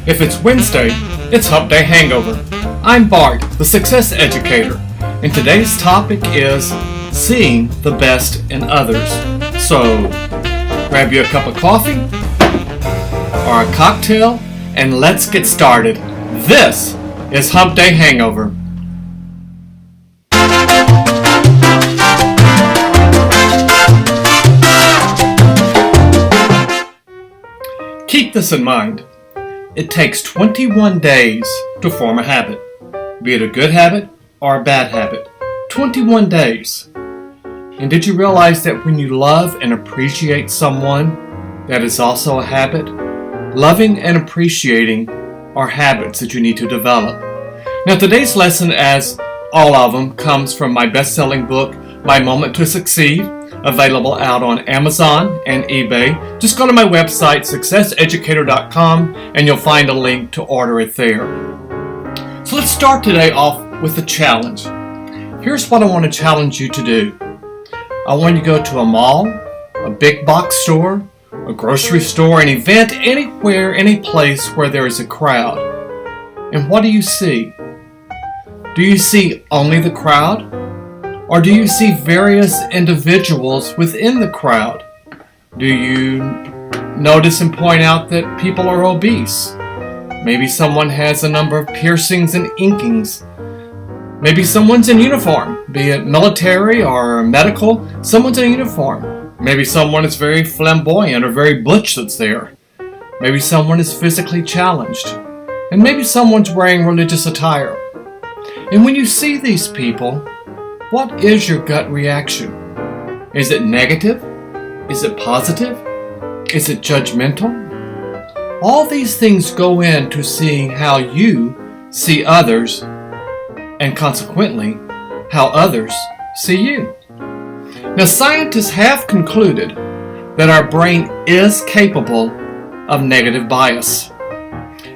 If it's Wednesday, it's Hump Day Hangover. I'm Bart, the Success Educator, and today's topic is seeing the best in others. So, grab you a cup of coffee or a cocktail, and let's get started. This is Hump Day Hangover. Keep this in mind. It takes 21 days to form a habit, be it a good habit or a bad habit. 21 days. And did you realize that when you love and appreciate someone, that is also a habit? Loving and appreciating are habits that you need to develop. Now today's lesson, as all of them, comes from my best-selling book, My Moment to Succeed, available out on Amazon and eBay. Just go to my website, successeducator.com, and you'll find a link to order it there. So let's start today off with a challenge. Here's what I want to challenge you to do. I want you to go to a mall, a big box store, a grocery store, an event, anywhere, any place where there is a crowd. And what do you see? Do you see only the crowd? Or do you see various individuals within the crowd? Do you notice and point out that people are obese? Maybe someone has a number of piercings and inkings. Maybe someone's in uniform, be it military or medical. Someone's in a uniform. Maybe someone is very flamboyant or very butch that's there. Maybe someone is physically challenged. And maybe someone's wearing religious attire. And when you see these people, what is your gut reaction? Is it negative? Is it positive? Is it judgmental? All these things go into seeing how you see others, and consequently, how others see you. Now, scientists have concluded that our brain is capable of negative bias.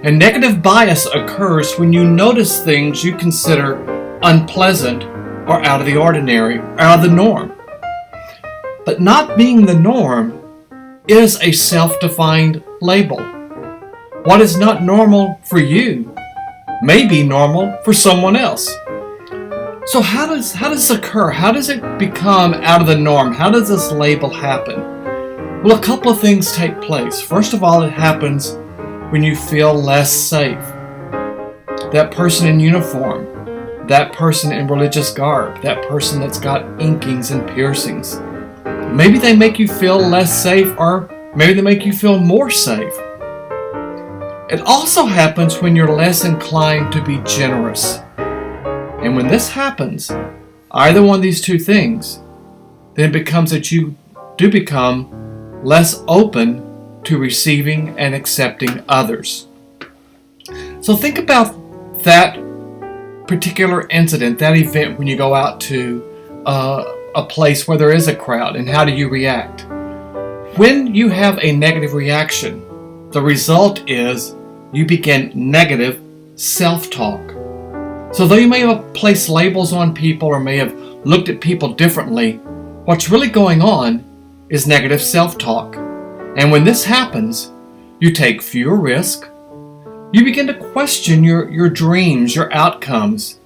And negative bias occurs when you notice things you consider unpleasant or out of the ordinary, out of the norm. But not being the norm is a self-defined label. What is not normal for you may be normal for someone else. So how does this occur? How does it become out of the norm? How does this label happen? Well, a couple of things take place. First of all, it happens when you feel less safe. That person in uniform, that person in religious garb, that person that's got inkings and piercings. Maybe they make you feel less safe, or maybe they make you feel more safe. It also happens when you're less inclined to be generous. And when this happens, either one of these two things, then it becomes that you do become less open to receiving and accepting others. So think about that particular incident, that event when you go out to a place where there is a crowd, and how do you react? When you have a negative reaction, the result is you begin negative self-talk. So though you may have placed labels on people or may have looked at people differently, what's really going on is negative self-talk. And when this happens, you take fewer risks. You begin to question your dreams, your outcomes,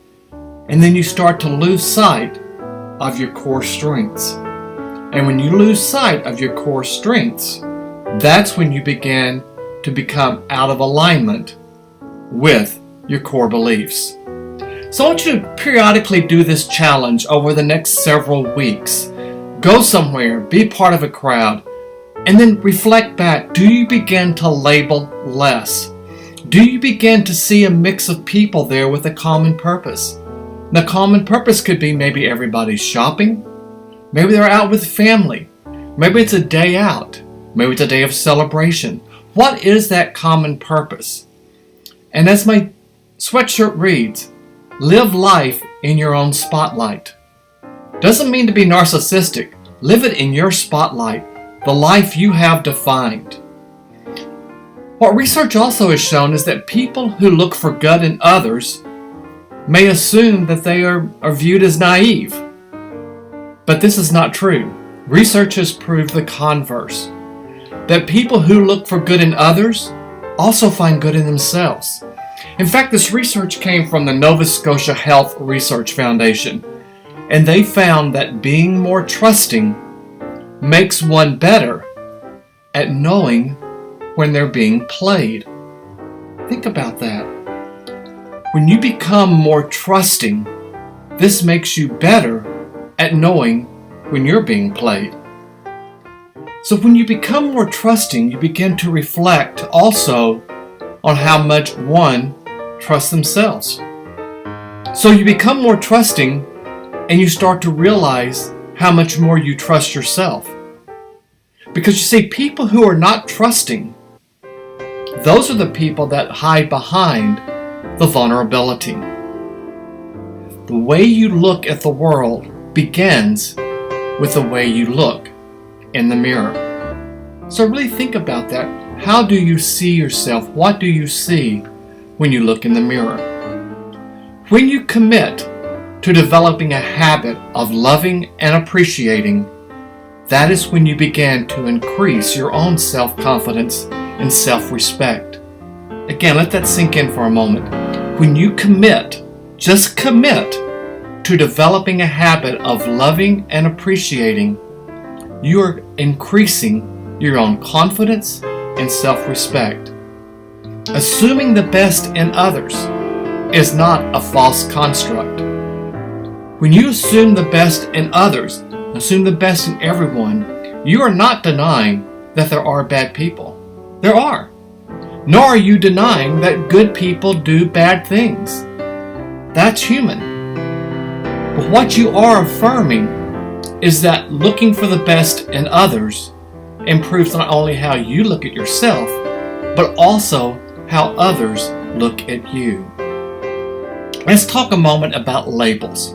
and then you start to lose sight of your core strengths. And when you lose sight of your core strengths, that's when you begin to become out of alignment with your core beliefs. So I want you to periodically do this challenge over the next several weeks. Go somewhere, be part of a crowd, and then reflect back. Do you begin to label less? Do you begin to see a mix of people there with a common purpose? The common purpose could be maybe everybody's shopping. Maybe they're out with family. Maybe it's a day out. Maybe it's a day of celebration. What is that common purpose? And as my sweatshirt reads, live life in your own spotlight. Doesn't mean to be narcissistic. Live it in your spotlight, the life you have defined. What research also has shown is that people who look for good in others may assume that they are viewed as naive. But this is not true. Research has proved the converse. That people who look for good in others also find good in themselves. In fact, this research came from the Nova Scotia Health Research Foundation, and they found that being more trusting makes one better at knowing when they're being played. Think about that. When you become more trusting, this makes you better at knowing when you're being played. So when you become more trusting, you begin to reflect also on how much one trusts themselves. So you become more trusting and you start to realize how much more you trust yourself. Because you see, people who are not trusting, those are the people that hide behind the vulnerability. The way you look at the world begins with the way you look in the mirror. So really think about that. How do you see yourself? What do you see when you look in the mirror? When you commit to developing a habit of loving and appreciating, that is when you begin to increase your own self-confidence and self-respect. Again, let that sink in for a moment. When you commit, just commit to developing a habit of loving and appreciating, you are increasing your own confidence and self-respect. Assuming the best in others is not a false construct. When you assume the best in others, assume the best in everyone, you are not denying that there are bad people. There are. Nor are you denying that good people do bad things. That's human. But what you are affirming is that looking for the best in others improves not only how you look at yourself, but also how others look at you. Let's talk a moment about labels.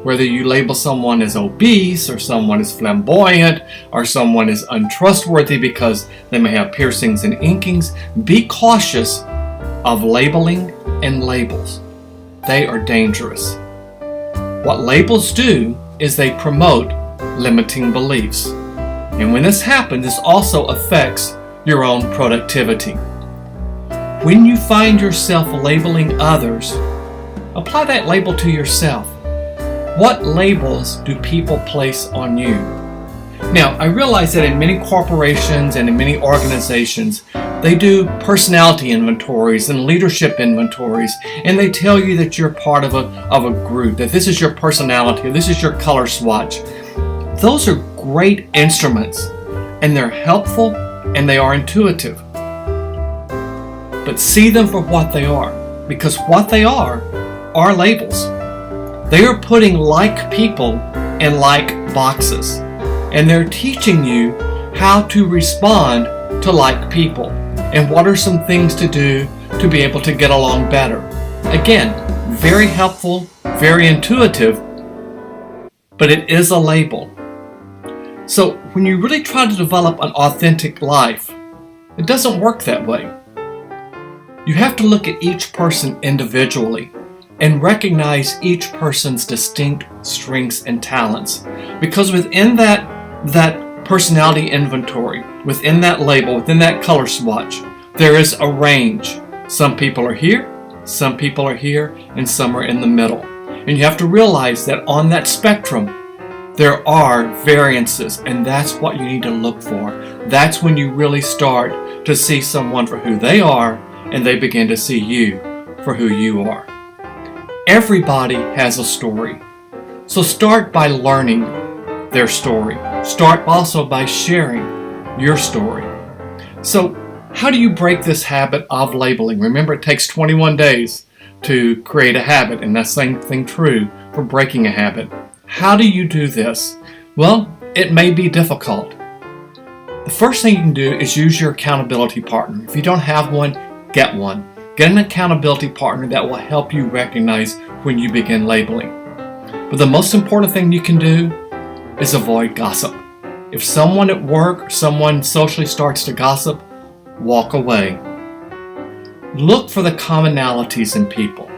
Whether you label someone as obese, or someone as flamboyant, or someone is untrustworthy because they may have piercings and inkings, be cautious of labeling and labels. They are dangerous. What labels do is they promote limiting beliefs. And when this happens, this also affects your own productivity. When you find yourself labeling others, apply that label to yourself. What labels do people place on you? Now, I realize that in many corporations and in many organizations, they do personality inventories and leadership inventories, and they tell you that you're part of a group, that this is your personality, this is your color swatch. Those are great instruments, and they're helpful, and they are intuitive. But see them for what they are, because what they are labels. They are putting like people in like boxes, and they're teaching you how to respond to like people and what are some things to do to be able to get along better. Again, very helpful, very intuitive, but it is a label. So when you really try to develop an authentic life, it doesn't work that way. You have to look at each person individually and recognize each person's distinct strengths and talents. Because within that personality inventory, within that label, within that color swatch, there is a range. Some people are here, some people are here, and some are in the middle. And you have to realize that on that spectrum, there are variances, and that's what you need to look for. That's when you really start to see someone for who they are, and they begin to see you for who you are. Everybody has a story. So start by learning their story. Start also by sharing your story. So how do you break this habit of labeling? Remember, it takes 21 days to create a habit, and that's the same thing true for breaking a habit. How do you do this? Well, it may be difficult. The first thing you can do is use your accountability partner. If you don't have one, get one. Get an accountability partner that will help you recognize when you begin labeling. But the most important thing you can do is avoid gossip. If someone at work or someone socially starts to gossip, walk away. Look for the commonalities in people.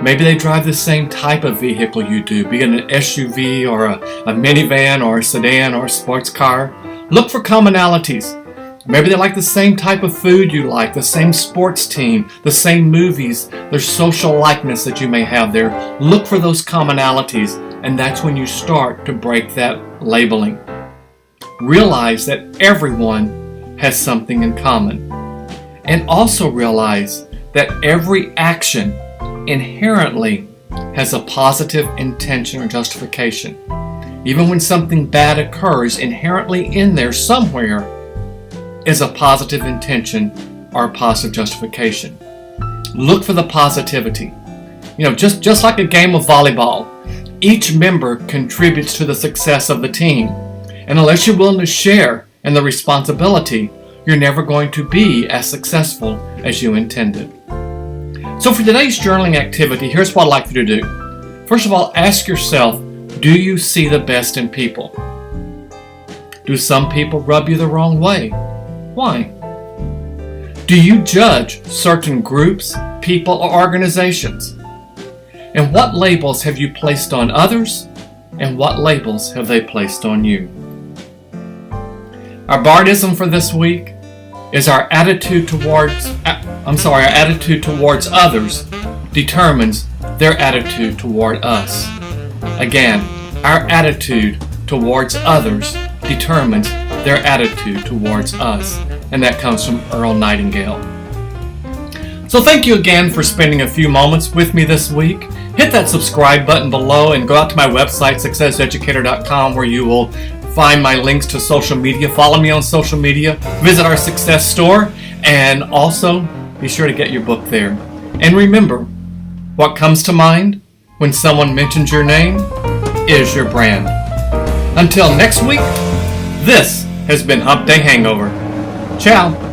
Maybe they drive the same type of vehicle you do, be it an SUV or a minivan or a sedan or a sports car. Look for commonalities. Maybe they like the same type of food you like, the same sports team, the same movies, there's social likeness that you may have there. Look for those commonalities, and that's when you start to break that labeling. Realize that everyone has something in common. And also realize that every action inherently has a positive intention or justification. Even when something bad occurs, inherently in there somewhere is a positive intention or a positive justification. Look for the positivity. Just like a game of volleyball, each member contributes to the success of the team. And unless you're willing to share in the responsibility, you're never going to be as successful as you intended. So for today's journaling activity, here's what I'd like you to do. First of all, ask yourself, do you see the best in people? Do some people rub you the wrong way? Why? Do you judge certain groups, people, or organizations? And what labels have you placed on others? And what labels have they placed on you? Our Bardism for this week is our attitude towards others determines their attitude toward us. Again, our attitude towards others determines their attitude towards us. And that comes from Earl Nightingale. So thank you again for spending a few moments with me this week. Hit that subscribe button below and go out to my website, successeducator.com, where you will find my links to social media. Follow me on social media. Visit our Success Store. And also, be sure to get your book there. And remember, what comes to mind when someone mentions your name is your brand. Until next week, this has been Hump Day Hangover. Ciao.